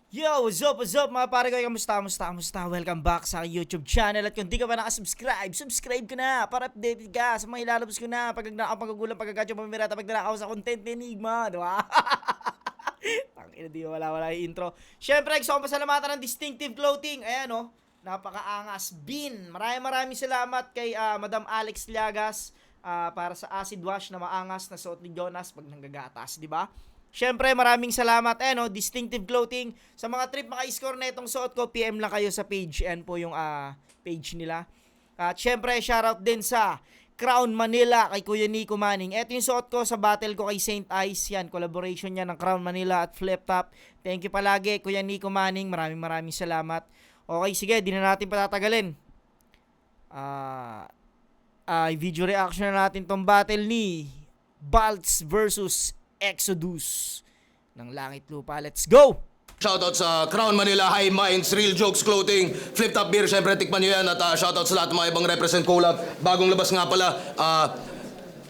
Yo, what's up mga pare ko? Kamusta? Welcome back sa aking YouTube channel. At kung di ka pa nakasubscribe, subscribe ka na para updated ka sa mga ilalabas ko na pag nagdaan pagkagadyo pamirata, pag nanakaw sa content ni Enigma, di ba? Tangina, di wala yung intro. Syempre, gusto kong pasalamatan ng Distinctive Clothing. Ayan, oh, napakaangas. Maraming salamat kay Madam Alex Llagas para sa acid wash na maangas na suot ni Jonas pag nanggagatas, di ba? Syempre, maraming salamat. Distinctive Clothing. Sa mga trip maka-score na itong suot ko, PM lang kayo sa page. Ayan po yung page nila. At syempre, shoutout din sa Crown Manila kay Kuya Nico Manning. Ito yung suot ko sa battle ko kay Saint Ice. Yan, collaboration niya ng Crown Manila at Flip Top. Thank you palagi, Kuya Nico Manning. Maraming salamat. Okay, sige, di na natin patatagalin. Video reaction na natin tong battle ni Baltz versus Exodus ng Langit Lupa. Let's go! Shoutout sa Crown Manila, High Minds, Real Jokes Clothing, Flip Top Beer, syempre tikman nyo yan. At shoutout sa lahat ng mga ibang represent collab. Bagong labas nga pala,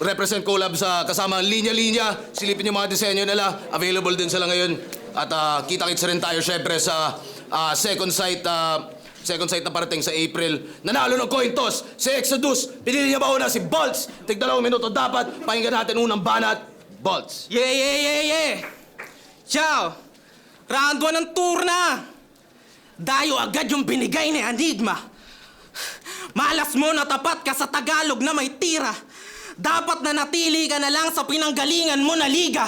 represent collab sa kasama Linya. Silipin yung mga disenyo nila. Available din sila ngayon. At kita-kits rin tayo syempre sa second sight na parating sa April. Nanalo ng coin toss, si Exodus. Pinili niya ba una si Baltz? Tig 2 minuto dapat. Pakinggan natin unang banat. Baltz. Yeah! Ciao! Round 1 ng tour na! Dayo agad yung binigay ni Enigma. Malas mo na tapat ka sa Tagalog na may tira. Dapat na natili ka na lang sa pinanggalingan mo na liga.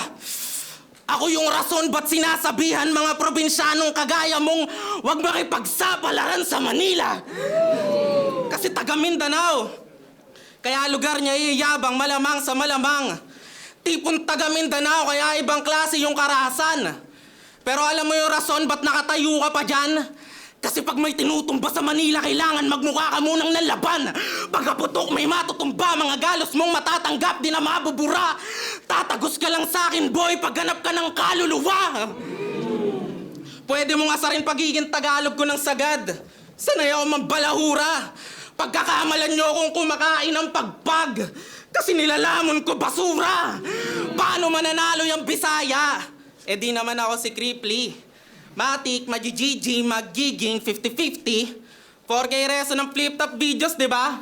Ako yung rason ba't sinasabihan mga probinsyanong kagaya mong huwag makipagsapalaran sa Manila. Kasi taga Mindanao. Kaya lugar niya iyayabang malamang sa malamang. Tipong taga Mindanao kaya ibang klase yung karahasan. Pero alam mo yung rason ba't nakatayo ka pa dyan? Kasi pag may tinutumba sa Manila, kailangan magmukha ka munang nalaban. Pagkaputok may matutumba, mga galos mong matatanggap, di na mabubura. Tatagos ka lang sa'kin, boy, pagganap ka ng kaluluwa. Pwede mong asarin pagiging Tagalog ko ng sagad. Sanay ako mambalahura. Pagkakamalan nyo akong kumakain ng pagpag. Kasi nilalamon ko basura. Paano mananalo yung Bisaya? Eh di naman ako si Cripply. Matik, magigigi, magiging 50-50. 4K reso ng flip-top videos, di ba?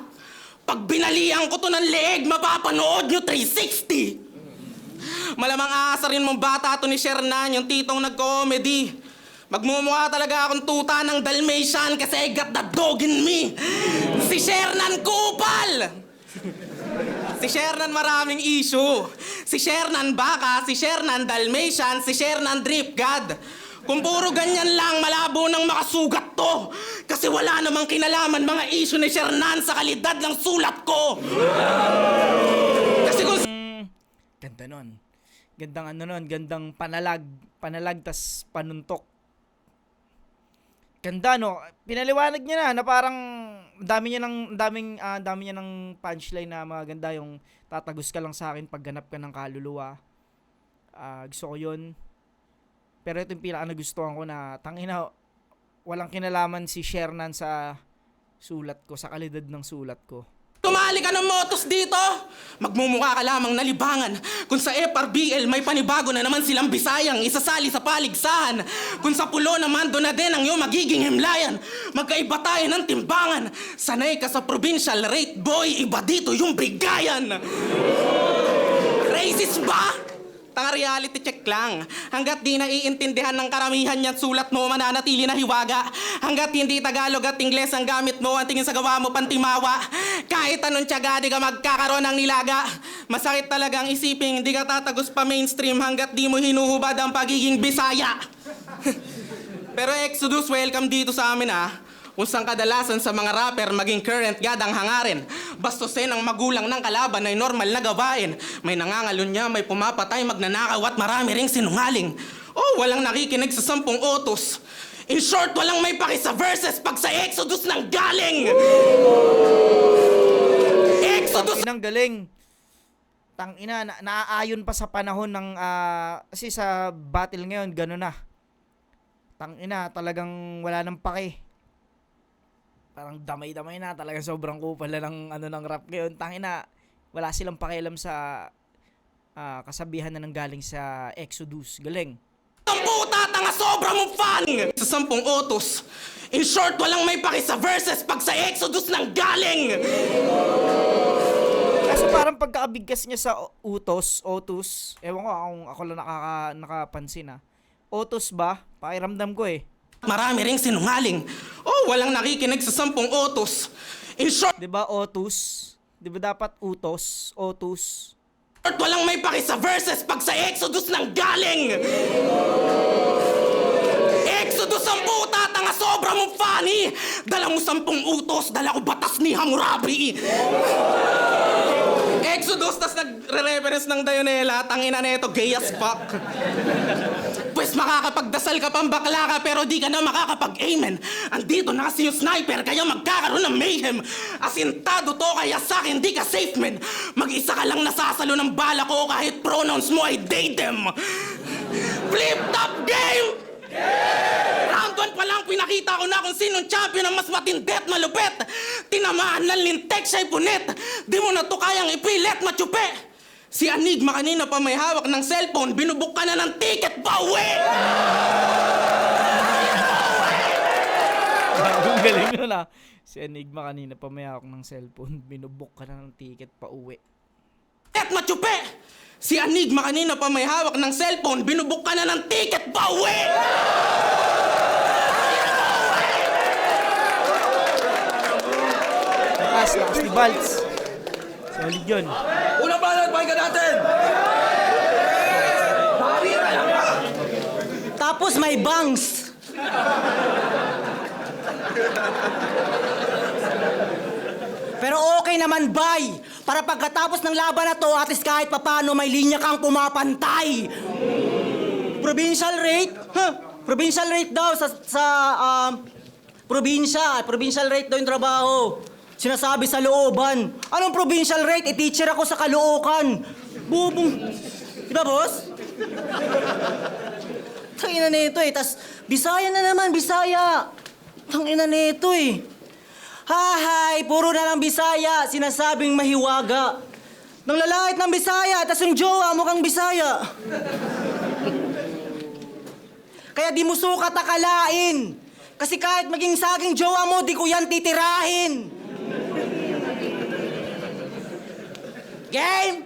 Pag binalian ko to ng leeg, mapapanood nyo 360. Malamang aasarin mong bata to ni Shernan, yung titong nag-comedy. Magmumukha talaga akong tuta ng Dalmatian kasi I got the dog in me. Si Shernan Kupal! Si Shernan maraming issue. Si Shernan baka, si Shernan Dalmatian, si Shernan Drip God. Kung puro ganyan lang, malabo nang makasugat to. Kasi wala namang kinalaman mga issue ni Shernan sa kalidad ng sulat ko. Kasi kung... Ganda nun. Gandang panalag tas panuntok. Ganda, no? Pinaliwanag niya na parang dami niya ng punchline na maganda, yung tatagos ka lang sa akin pag ganap ka ng kaluluwa. Gusto ko yun. Pero ito yung pinaka nagustuhan ko na tangina, walang kinalaman si Shernan sa sulat ko, sa kalidad ng sulat ko. Tumali ka ng motos dito, magmumukha ka lamang nalibangan. Kung sa FRBL may panibago na naman silang Bisayang isasali sa paligsahan. Kung sa pulo naman doon na din ang iyong magiging himlayan. Magkaiba tayo ng timbangan. Sanay ka sa provincial rate, boy, iba dito yung bigayan. Racist ba? Tanga, reality check lang. Hanggat di naiintindihan ng karamihan yan sulat mo, mananatili na hiwaga. Hanggat hindi Tagalog at Ingles ang gamit mo, ang tingin sa gawa mo pantimawa. Kahit anong tiyaga, di ka magkakaroon ng nilaga. Masakit talagang isiping, di ka tatagos pa mainstream hanggat di mo hinuhubad ang pagiging Bisaya. Pero Exodus, welcome dito sa amin Kung saan kadalasan sa mga rapper maging current god ang hangarin. Bastusin ang magulang ng kalaban ay normal na gawain. May nangangalun niya, may pumapatay, magnanakaw at marami ring sinungaling. Oh, walang nakikinig sa 10 utos. In short, walang may paki sa verses pag sa Exodus nang galing. Exodus! Inang galing. Tangina, naaayon pa sa panahon ng kasi sa battle ngayon gano'n na. Tangina, talagang wala nang paki. Parang damay-damay na, talaga sobrang kupal na ng rap ngayon. Tangina, wala silang pakialam sa kasabihan na nanggaling sa Exodus. Galing. Ang puta, tanga, sobra mong fan! Sa 10 utos. In short, walang may paki sa verses pag sa Exodus nang galing! Kaso parang pagkakabigkas niya sa otus, ewan ko kung ako lang nakapansin Otus ba? Pakiramdam ko Marami ring sinungaling. Oh, walang nakikinig sa 10 utos. In short, 'Di ba otus? 'Di ba dapat utos? Otus. walang may paki sa verses pag sa Exodus nang galing! Exodus ang puta, tanga, sobra mong funny! Dala mo 10 utos, dala ko batas ni Hammurabi! Exodus, tas nagre-reference ng Dionela, tangina na ito, gay as fuck. Pues makakapagdasal ka pang bakla ka, pero di ka na makakapag-amen. Andito na kasi yung sniper, kaya magkakaroon ng mayhem. Asintado to, kaya sa'kin di ka safe, man. Mag-isa ka lang nasasalo ng bala ko kahit pronouns mo ay they, them. Flip top game! Round 1 pa lang, pinakita ko na kung sinong champion ang mas matindi at malupit. Tinamaan ng lintek siya'y punit. Di mo na to kayang ipilit, machupe. Si Enigma kanina pa may hawak ng cellphone, binubuk ka na ng ticket pa uwi! Ang galing nun Si Enigma kanina pa may hawak ng cellphone, binubok ka na ng ticket pa uwi. At machupe! Si Enigma kanina pa may hawak ng cellphone, binubuk ka na ng ticket pa uwi! Lakas ni Baltz. Solid yun. Unang balag, pakinggan natin! Tapos may bangs. Pero okay naman, bay. Para pagkatapos ng laban na to, at least kahit papano may linya kang pumapantay. Provincial rate? Provincial rate daw probinsya. Provincial rate daw yung trabaho. Sinasabi sa looban. Anong provincial rate? Teacher ako sa Caloocan. Bubong. Di ba, boss? Tangina nito Tas Bisaya na naman, Bisaya. Tangina nito Hahay, puro na lang Bisaya. Sinasabing mahiwaga. Nang lalait ng Bisaya, tas yung jowa mukhang Bisaya. Kaya di mo sukat akalain. Kasi kahit maging saging jowa mo, di ko yan titirahin. Game?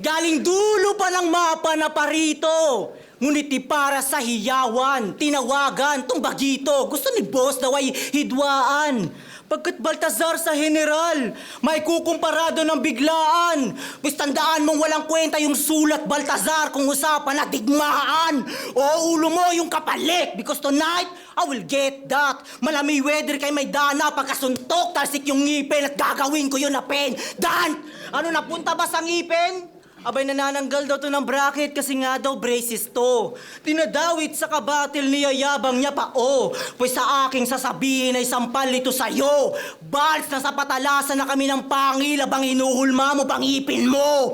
Galing dulo pa ng mapa na parito. Ngunit di para sa hiyawan, tinawagan, tong bagito. Gusto ni boss daw ay hidwaan. Pagkat Baltazar sa general, may kukumparado ng biglaan. Pues tandaan mong walang kwenta yung sulat Baltazar kung usapan na digmaan. O ulo mo yung kapalik, because tonight, I will get that. Malamig weather kay may dana, pagkasuntok, talsik yung ngipin at gagawin ko yun na pen. Dan, ano napunta ba sa ngipin? Abay, nanananggal daw to ng bracket kasi nga daw braces to. Tinadawit sa kabatil niya yabang niya pa, Pues sa aking sasabihin ay sampal ito sa'yo. Balts na sa patalasan na kami ng pangil abang hinuhulma mo pangipin mo.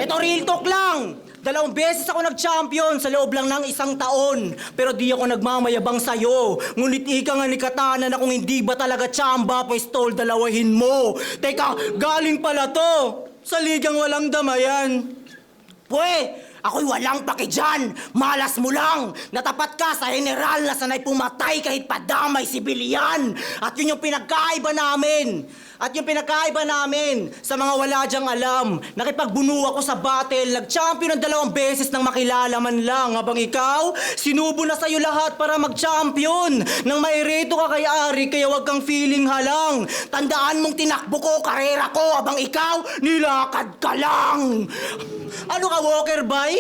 Ito real talk lang. 2 beses ako nag-champion sa loob lang ng 1 taon. Pero di ako nagmamayabang sa'yo. Ngunit ika nga ni Katana na kung hindi ba talaga chamba, pues tol, dalawahin mo. Teka, galing pala to sa ligang walang damayan. Pwe, ako'y walang paki dyan. Malas mo lang. Natapat ka sa general na sanay pumatay kahit padamay sibilyan. At yun yung pinagkaiba namin. Sa mga wala dyang alam. Nakipagbuno ako sa battle. Nag-champion ng 2 beses nang makilala man lang. Habang ikaw, sinubo na sa'yo lahat para mag-champion. Nang may reto ka kay Ari, kaya wag kang feeling halang. Tandaan mong tinakbo ko, karera ko. Habang ikaw, nilakad ka lang. Ano ka, Walker Bay?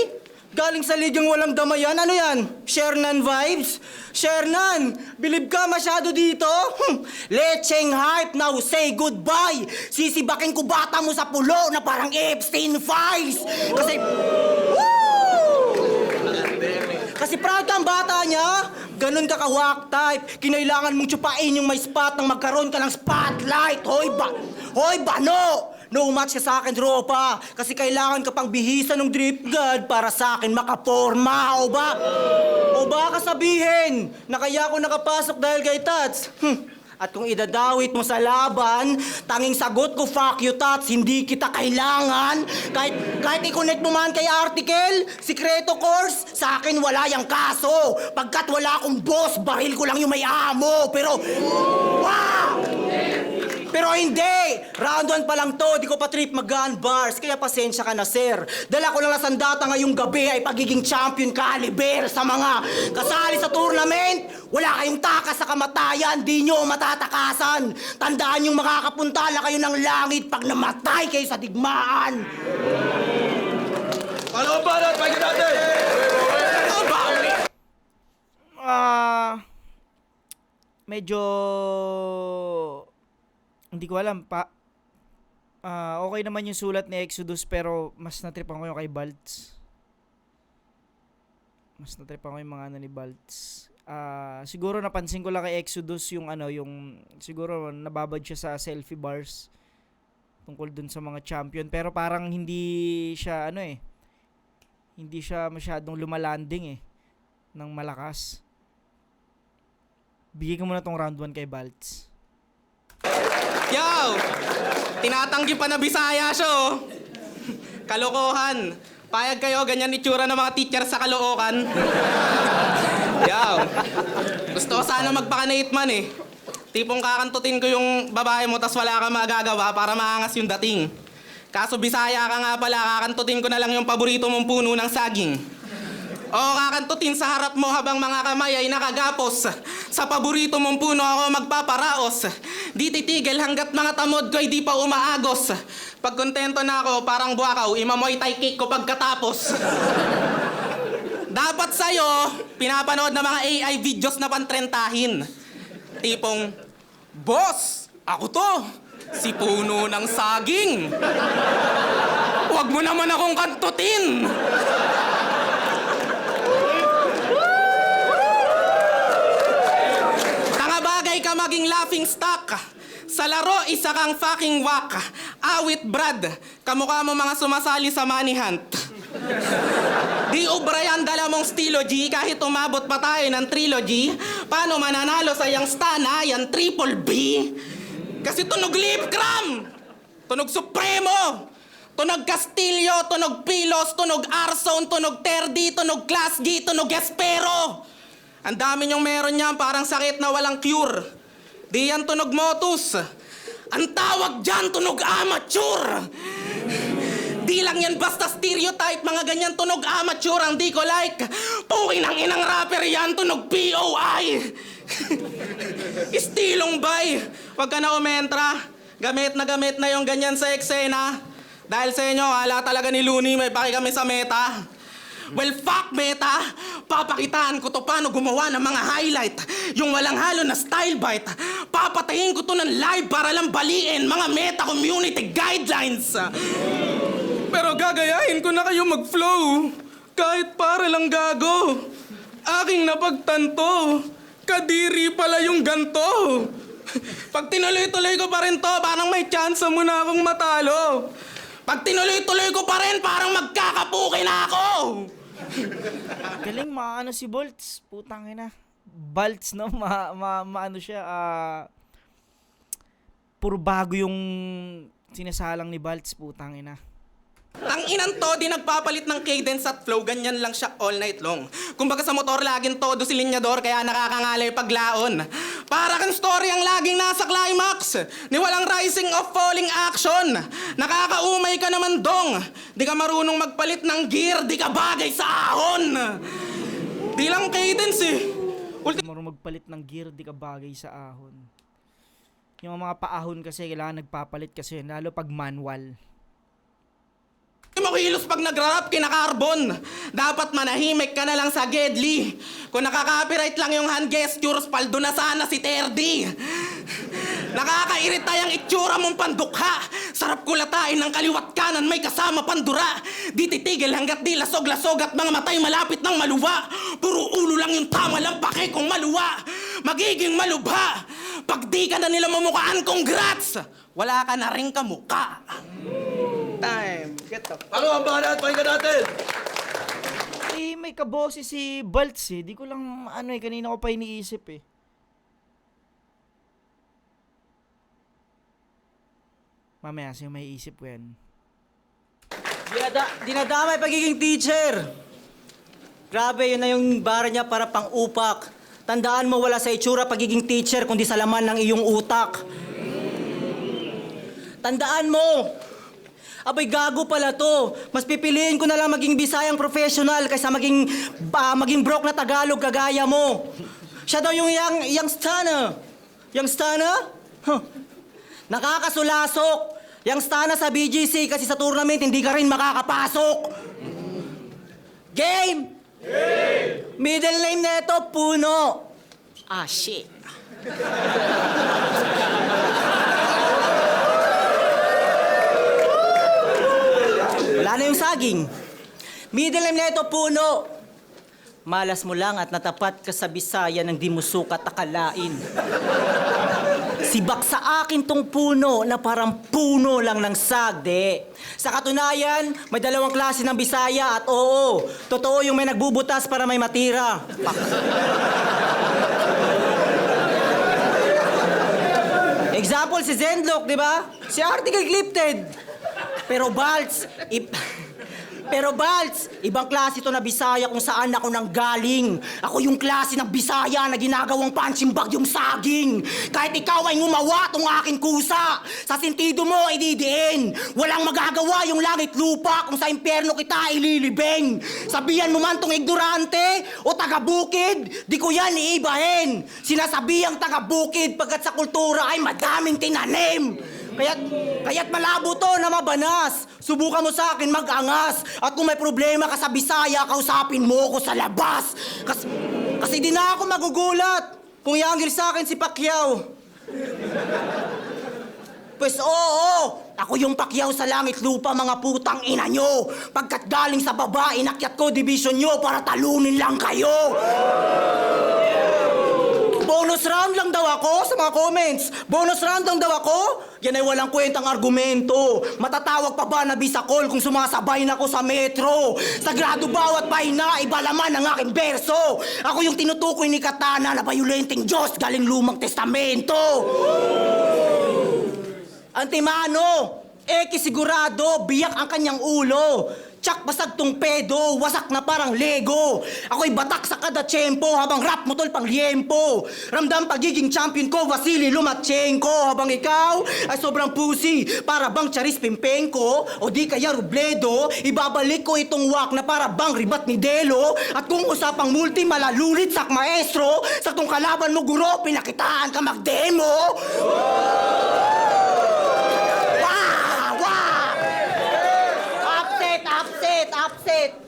Galing sa ligang walang damayan, ano yan? Shernan vibes? Shernan, bilib ka masyado dito? Lecheng hype, now say goodbye. Sisibakin ko bata mo sa pulo na parang Epstein Files. Kasi proud kang bata niya. Ganun ka ka-walk type. Kinailangan mong tsupain yung may spot nang magkaroon ka ng spotlight. Hoy, bano! No match ka sa akin, tropa. Kasi kailangan ka pang bihisan ng drip god para sa akin makaporma. O baka sabihin na kaya ako nakapasok dahil kay Tats? At kung idadawit mo sa laban, tanging sagot ko, fuck you, Tats, hindi kita kailangan. Kahit i-connect mo man kay article, sikreto course, sa akin wala yung kaso. Pagkat wala akong boss, baril ko lang yung may amo. Pero, wow! Pero hindi! Round 1 pa lang to, di ko pa trip mag-gun bars. Kaya pasensya ka na, sir. Dala ko lang na sandata ngayong gabi ay pagiging champion caliber sa mga kasali sa tournament. Wala kayong takas sa kamatayan, di nyo matatakasan. Tandaan yung makakapunta na kayo ng langit pag namatay kayo sa digmaan. Ano ba natin? Pagin natin! Medyo hindi ko alam pa. Okay naman yung sulat ni Exodus pero mas natripan ko yung kay Baltz. Mas natripan ko yung mga ano ni Baltz. Siguro napansin ko lang kay Exodus yung siguro nababad siya sa selfie bars tungkol dun sa mga champion pero parang hindi siya hindi siya masyadong lumalanding ng malakas. Bigay ko muna tong round 1 kay Baltz. Yo! Tinatanggi pa na Bisaya siya, oh. Kalokohan. Payag kayo, ganyan itsura ng mga teacher sa Caloocan. Yo! Gusto ko sana magpaka-Nate man eh. Tipong kakantutin ko yung babae mo tas wala kang magagawa para maangas yung dating. Kaso Bisaya ka nga pala, kakantutin ko na lang yung paborito mong puno ng saging. O kakantutin sa harap mo habang mga kamay ay nakagapos. Sa paborito mong puno ako magpaparaos. Di titigil hanggat mga tamod ko ay di pa umaagos. Pag kontento na ako, parang buwakaw, imamoy Thai cake ko pagkatapos. Dapat sa'yo, pinapanood na mga AI videos na pantrentahin. Tipong, Boss, ako to, si puno ng saging. Huwag mo naman akong kantutin. Ka maging laughing stock. Sa laro, isa kang fucking whack. Awit Brad, kamukha mo mga sumasali sa money hunt. Di ubra yan, dala mong stilo G. Kahit umabot pa tayo ng trilogy, paano mananalo sa yang stana, yan triple B? Kasi tunog lip cram, tunog Supremo, tunog Castillo, tunog Pilos, tunog Arzone, tunog Terdi, tunog Class G, tunog Espero. Ang dami niyong meron niyan, parang sakit na walang cure. Di yan tunog Motus. Ang tawag dyan, tunog amateur. Di lang yan basta stereotype, mga ganyan tunog amateur ang di ko like. Pukin ang inang rapper yan, tunog POI. Istilong bay. Huwag ka na umentra. Gamit na yung ganyan sa eksena. Dahil sa inyo, hala talaga ni Looney, may paki kami sa meta. Well, fuck meta! Papakitaan ko to paano gumawa ng mga highlight. Yung walang halo na style bite. Papatayin ko to ng live para lang baliin mga meta community guidelines. Pero gagayahin ko na kayo mag-flow. Kahit para lang gago. Aking napagtanto. Kadiri pala yung ganto. Pag tinuloy-tuloy ko pa rin to, parang may chance mo na akong matalo. Pag tinuloy-tuloy ko pa rin, parang magkakapuki na ako. Galing maano si Baltz. Putang ina. Baltz no, maano siya, puro bago yung sinasalang ni Baltz, putang ina. Ang inan to, di nagpapalit ng cadence at flow, ganyan lang siya all night long. Kumbaga sa motor, laging todo si linyador, kaya nakakangalay paglaon. Para kang story ang laging nasa climax, ni walang rising of falling action. Nakakaumay ka naman dong, di ka marunong magpalit ng gear, di ka bagay sa ahon. Di lang cadence eh. Marunong magpalit ng gear, di ka bagay sa ahon. Yung mga paahon kasi, kailangan nagpapalit kasi, lalo pag manual. Makilos pag nag-rap, kinakarbon. Dapat manahimik ka na lang sa Gedli. Kung nakaka-copyright lang yung hand gestures, paldo na sana si Terdi. Nakakairita yung itsura mong pandukha. Sarap kulatain ng kaliwat kanan, may kasama pandura. Di titigil hanggat di lasog-lasog at mga matay malapit ng maluwa. Puro ulo lang yung tama lang pake kung maluwa. Magiging malubha. Pag di ka na nila mamukhaan, congrats! Wala ka na rin kamukha. Time. Get up. Ano ang bahala at pakinggan natin? May kaboses si Baltz Di ko lang, kanina ko pa iniisip Mamaya, sino may isip ko yan. Dinadamay pagiging teacher. Grabe, yun na yung bara niya para pang-upak. Tandaan mo, wala sa itsura pagiging teacher, kundi sa laman ng iyong utak. Tandaan mo, abay gago pala to. Mas pipiliin ko na lang maging Bisayang professional kaysa maging broke na Tagalog kagaya mo. Siya daw yung young stunner. Young stunner? Huh. Nakakasulasok. Young stunner sa BGC kasi sa tournament hindi ka rin makakapasok. Game! Middle name na ito, Puno. Ah, shit. Wala na yung saging. Middle name na ito, Puno. Malas mo lang at natapat ka sa Bisaya nang di mo sukat akalain. Sibak sa akin tong puno na parang puno lang ng sagde. Sa katunayan, may dalawang klase ng Bisaya at oo, totoo yung may nagbubutas para may matira. Example, si Zenlock, di ba? Si Article Clifted. Pero Balts, ibang klase to na Bisaya kung saan ako nanggaling. Ako yung klase ng Bisaya na ginagawang punching bag yung saging. Kahit ikaw ay ngumawa tong aking kusa, sa sentido mo ay didiin. Walang magagawa yung langit lupa kung sa impyerno kita ililibing. Sabihan mo man tong ignorante o taga-bukid, di ko yan iibahin. Sinasabihang taga-bukid pagkat sa kultura ay madaming tinanim. Kaya't malabo to na mabanas. Subukan mo sa akin mag-angas. At kung may problema ka sa Bisaya, kausapin mo ko sa labas. Kasi di na ako magugulat kung ianggil sa akin si Pacquiao. Pues oo, ako yung Pacquiao sa langit lupa, mga putang ina nyo. Pagkat galing sa baba, inakyat ko division nyo para talunin lang kayo. Bonus round lang daw ako sa mga comments. Bonus round lang daw ako? Yan ay walang kwentang argumento. Matatawag pa ba na bisakol kung sumasabay na ako sa metro? Sagrado bawat pahina, iba laman ang aking berso. Ako yung tinutukoy ni Katana na bayulenting Diyos galing lumang testamento. Antimano, sigurado, biyak ang kanyang ulo. Tsak basag tong pedo, wasak na parang Lego. Ako'y batak sa kada tiyempo habang rap mo tol pang liempo. Ramdam pagiging champion ko, Vasily Lomachenko. Habang ikaw ay sobrang pussy, para bang Charis Pimpenko o di kaya Robledo. Ibabalik ko itong wak na para bang ribat ni Delo. At kung usapang multi malalulit sak maestro, sa tong kalaban mo guro, pinakitaan ka magdemo. Upset!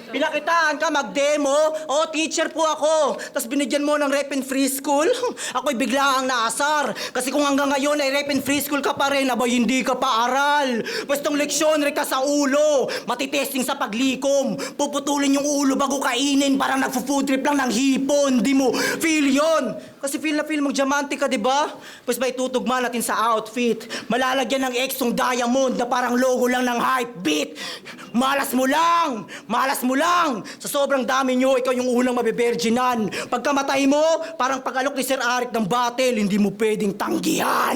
Pinakitaan ka mag-demo? O, teacher po ako. Tapos binigyan mo ng rep and free school? Ako'y bigla ang naasar. Kasi kung hanggang ngayon ay rep and free school ka pa rin, abay hindi ka pa aral. Pwestong leksyon rin ka sa ulo. Matitesting sa paglikom. Puputulin yung ulo bago kainin. Parang nagpo-food trip lang ng hipon. Di mo feel yon. Kasi feel na feel mong diamante ka, di ba? Pues ba itutugma natin sa outfit. Malalagyan ng exong diamond na parang logo lang ng hype beat. Malas mo lang! Sa sobrang dami nyo, ikaw yung unang mabeberginan. Pagkamatay mo, parang pag-alok ni Sir Arik ng battle, hindi mo pwedeng tanggihan.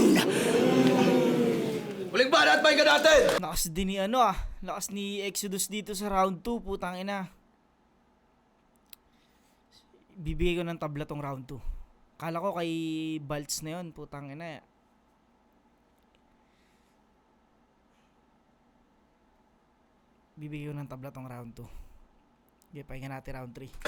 Uling banat, pahinga natin! Lakas din ni lakas ni Exodus dito sa round 2, putang ina. Bibigay ko ng tabla tong round 2. Kala ko kay Baltz na yun, putang ina. Bibigay ko ng tabla tong round 2. Okay, pahinga natin round 3.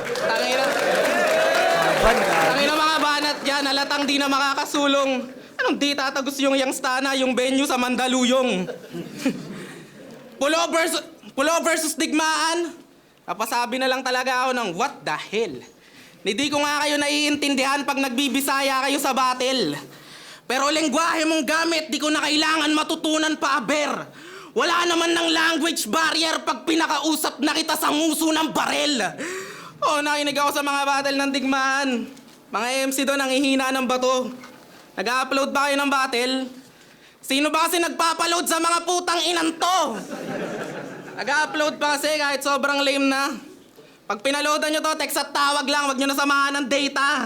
Tangina mga banat dyan, halatang di na makakasulong. Anong di tatagos yung Stana, yung venue sa Mandaluyong? Pulo versus digmaan. Kapasabi na lang talaga ako ng what the hell. Hindi ko nga kayo naiintindihan pag nagbibisaya kayo sa battle. Pero lengguwahe mong gamit, di ko na kailangan matutunan pa aber. Wala naman ng language barrier pag pinakausap na kita sa nguso ng barel. Nakinig ako sa mga battle ng digmaan. Mga MC doon ang hihina ng bato. Nag-upload ba kayo ng battle? Sino ba kasi nagpapaload sa mga putang inanto? Nag-upload pa kasi kahit sobrang lame na. Pag pinaloadan nyo to, text at tawag lang, wag nyo na samahan ng data.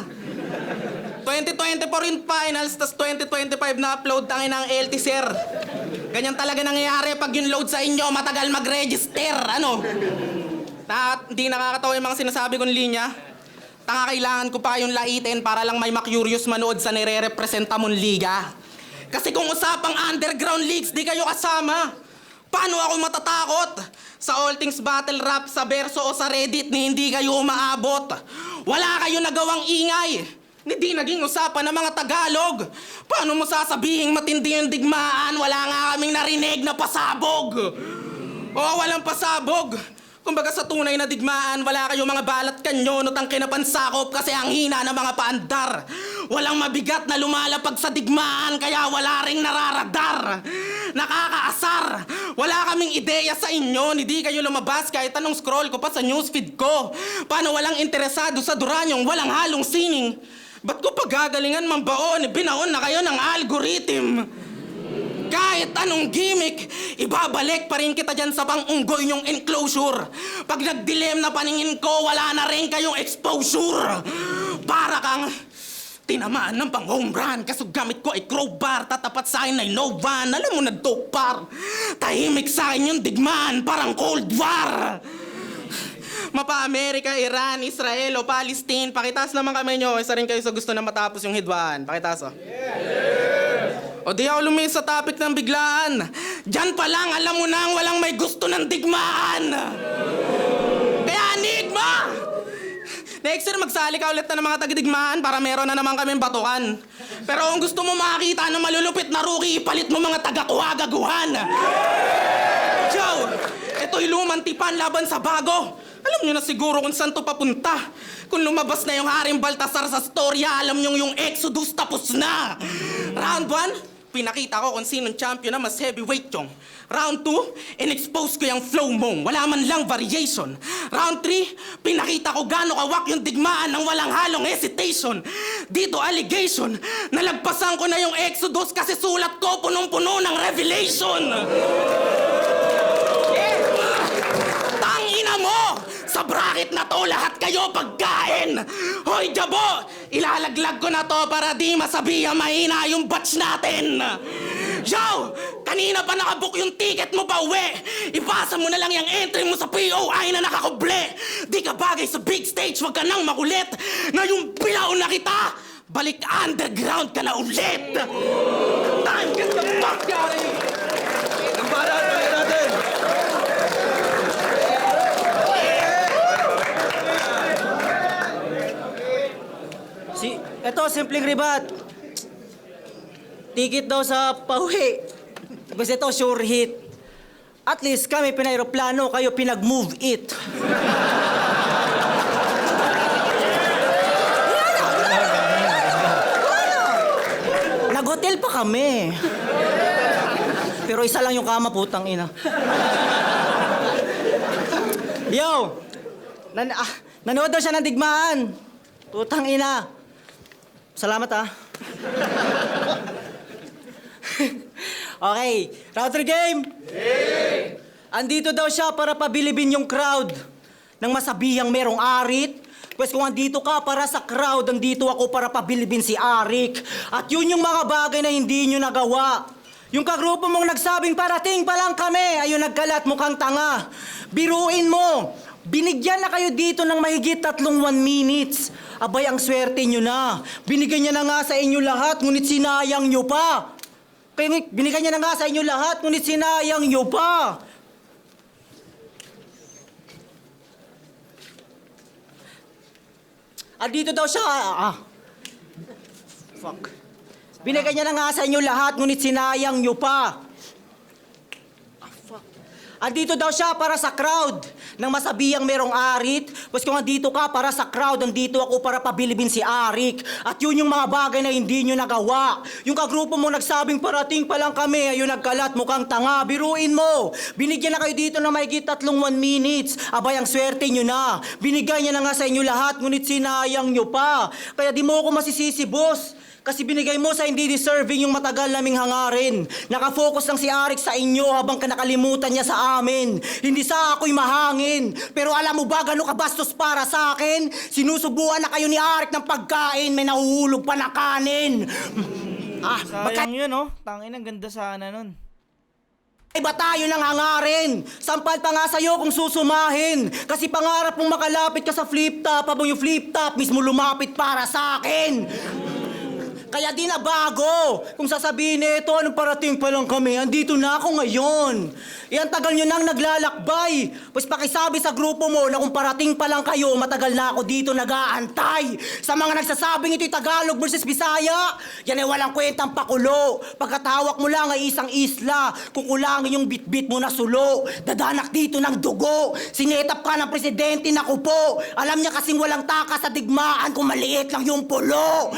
2024 yung finals, tas 2025 na-upload tangin ng LT, sir. Ganyan talaga nangyayari pag yung load sa inyo, matagal mag-register, ano? Hindi nakakatawa yung mga sinasabi kong linya. Tanga, kailangan ko pa yung laitin para lang may ma-curious manood sa nire-representa mong liga. Kasi kung usapang underground leagues, di kayo kasama. Paano ako matatakot? Sa All Things Battle Rap, sa Verso o sa Reddit ni hindi kayo umaabot. Wala kayo nagawang ingay. Hindi naging usapan ng mga Tagalog. Paano mo sasabihing matindi yung digmaan? Wala nga kaming narinig na pasabog. Oo, walang pasabog. Kumbaga sa tunay na digmaan, wala kayong mga balat kanyon at ang kinapansakop kasi ang hina ng mga paandar. Walang mabigat na lumalapag sa digmaan kaya wala ring nararadar. Nakakaasar. Wala kaming ideya sa inyo, hindi kayo lumabas kahit anong scroll ko pa sa newsfeed ko. Paano walang interesado sa Duranyong walang halong sining? Ba't ko pagagalingan mambaon, binaon na kayo ng algorithm? Kahit anong gimmick, ibabalik pa rin kita dyan sa pang-unggoy niyong enclosure. Pag nagdilim na paningin ko, wala na rin kayong exposure. Para kang tinamaan ng pang-home run, kaso gamit ko ay crowbar, tatapat sa akin ay no van. Alam mo na dopar, tahimik sa akin yung digmaan, parang Cold War. Mapa-Amerika, Iran, Israel o Palestine, pakitaas naman kami nyo. Isa rin kayo sa gusto na matapos yung hidwaan. Pakitaas, oh. O di ako lumis sa topic ng biglaan. Diyan pa lang, alam mo nang walang may gusto ng digmaan. Kaya Enigma! Next year, magsali ka ulit na ng mga tagidigmaan para meron na naman kaming batukan. Pero kung gusto mo makakita ng malulupit na rookie, ipalit mo mga taga-kuhagaguhan. Joe, ito'y lumang tipan laban sa bago. Alam nyo na siguro kung saan to papunta. Kung lumabas na yung Haring Baltasar sa storya, alam nyo yung Exodus tapos na. Round 1, pinakita ko kung sinong champion na mas heavyweight yung. Round 2, in-expose ko yung flow mong, wala man lang variation. Round 3, pinakita ko gaano kawak yung digmaan ng walang halong hesitation. Dito allegation, nalagpasan ko na yung Exodus kasi sulat ko punong-puno ng revelation. Tangina mo! Sa bracket na to, lahat kayo pagkain! Hoy, Jabo! Ilalaglag ko na to para di masabihan mahina yung batch natin! Yo! Kanina pa nakabook yung ticket mo pa uwi! Ipasa mo na lang yung entry mo sa POI na nakakuble! Di ka bagay sa big stage, wag ka nang makulit! Ngayong bilaon na kita, balik underground ka na ulit! Time, get the fuck out of here! Ang balat natin! Eto, simpleng ribat. Ticket daw sa pauwi. Tapos ito, sure hit. At least kami pinairoplano, kayo pinag-move it. Nag-hotel pa kami. Pero isa lang yung kama, putang ina. Yo! Nanood daw siya ng digmaan. Putang ina. Salamat, ah. Okay, round 3 game. Andito daw siya para pabilibin yung crowd nang masabihang merong arit. Pues kung andito ka para sa crowd, andito ako para pabilibin si Arik. At yun yung mga bagay na hindi nyo nagawa. Yung kagrupo mong nagsabing parating pa lang kami, ayun nagkalat mukhang tanga. Biruin mo, binigyan na kayo dito ng mahigit 1 minutes. Abay, ang swerte nyo na. Binigyan niya na nga sa inyo lahat, ngunit sinayang nyo pa. Kaya binigyan niya na nga sa inyo lahat, ngunit sinayang nyo pa. Dito daw siya. Fuck. Binigyan niya na nga sa inyo lahat, ngunit sinayang nyo pa. Andito daw siya para sa crowd nang masabihang merong arit. Pues kung andito ka para sa crowd, andito ako para pabilibin si Arik. At yun yung mga bagay na hindi nyo nagawa. Yung kagrupo mo nagsabing parating pa lang kami, ayun nagkalat mukhang tanga. Biruin mo, binigyan na kayo dito ng mahigit 1 minutes. Abay, ang swerte nyo na. Binigay niya na nga sa inyo lahat, ngunit sinayang nyo pa. Kaya di mo ako masisisi, boss. Kasi binigay mo sa hindi deserving yung matagal naming hangarin. Nakafocus lang si Arik sa inyo habang nakalimutan niya sa amin. Hindi sa ako'y mahangin. Pero alam mo ba gano'ng kabastos para sa akin? Sinusubuan na kayo ni Arik ng pagkain, may nahuhulog pa na kanin. Sayang yun, oh. Tangin, ang ganda sana nun. Iba tayo ng hangarin. Sampal pa nga sa'yo kung susumahin. Kasi pangarap mong makalapit ka sa flip top habang yung flip top mismo lumapit para sa akin. Kaya di na bago. Kung sasabihin nito, anong parating pa lang kami, andito na ako ngayon. Yan tagal nyo nang naglalakbay. Pues pakisabi sa grupo mo na kung parating pa lang kayo, matagal na ako dito nag-aantay. Sa mga nagsasabing ito'y Tagalog versus Bisaya, yan ay walang kwentang pakulo. Pagkatawak mo lang ay isang isla, kukulangin yung bitbit mo na sulo. Dadanak dito ng dugo. Sinetap ka ng presidente na kupo. Alam niya kasing walang takas sa digmaan kung maliit lang yung pulo.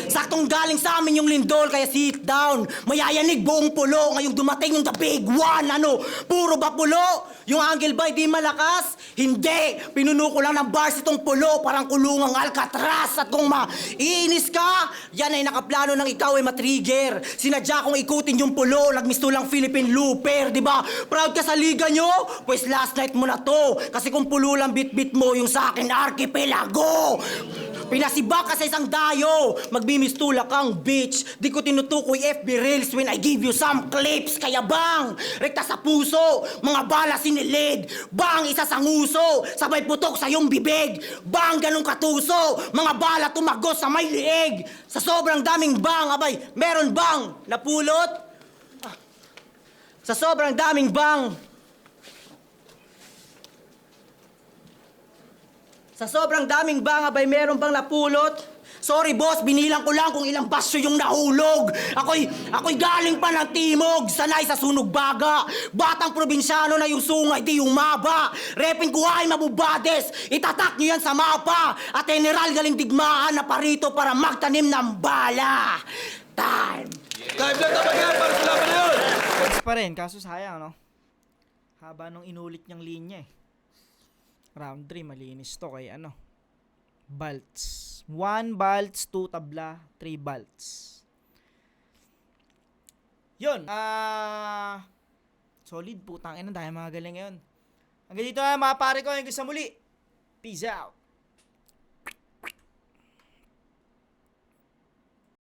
Saktong galing sa amin yung lindol, kaya sit down. Mayayanig buong pulo, ngayong dumating yung the big one. Ano, puro ba pulo? Yung angle ba di malakas? Hindi, pinuno ko lang ng bars itong pulo, parang kulungang Alcatraz. At kung maiinis ka, yan ay nakaplano ng ikaw ay matrigger. Sinadya kong ikutin yung pulo, nagmisto lang Philippine Looper, di ba? Proud ka sa liga nyo? Pues last night mo na to. Kasi kung pulo lang bit-bit mo, yung sa akin archipelago. Pinasiba ka sa isang dayo, magbimistula kang bitch. Di ko tinutukoy FB Reels when I give you some clips. Kaya bang, rekta sa puso, mga bala sinilid. Bang, isa sa nguso, sabay putok sa iyong bibig. Bang, ganong katuso, mga bala tumagos sa may liig. Sa sobrang daming bang, abay, meron bang napulot? Sa sobrang daming bang, sa sobrang daming bang, abay meron bang napulot? Sorry boss, binilang ko lang kung ilang basyo yung nahulog. Ako'y galing pa ng timog, sanay sa sunog baga. Batang probinsyano na yung sungay, di yung maba. Repin ko ay mabubades, itatak nyo yan sa mapa. At general galing digmaan na parito para magtanim ng bala. Time! Time lang dapat yan para sa laban na yun! Points pa rin, kaso sayang, no? Haba nung inulit niyang linya, eh. Round 3, malinis to kay ano. Balts. 1 balts, 2 tabla, 3 balts. Yun. Solid, putang ina, dahil mga galing ngayon. Hanggang dito na mga pare ko, hanggang sa muli. Peace out.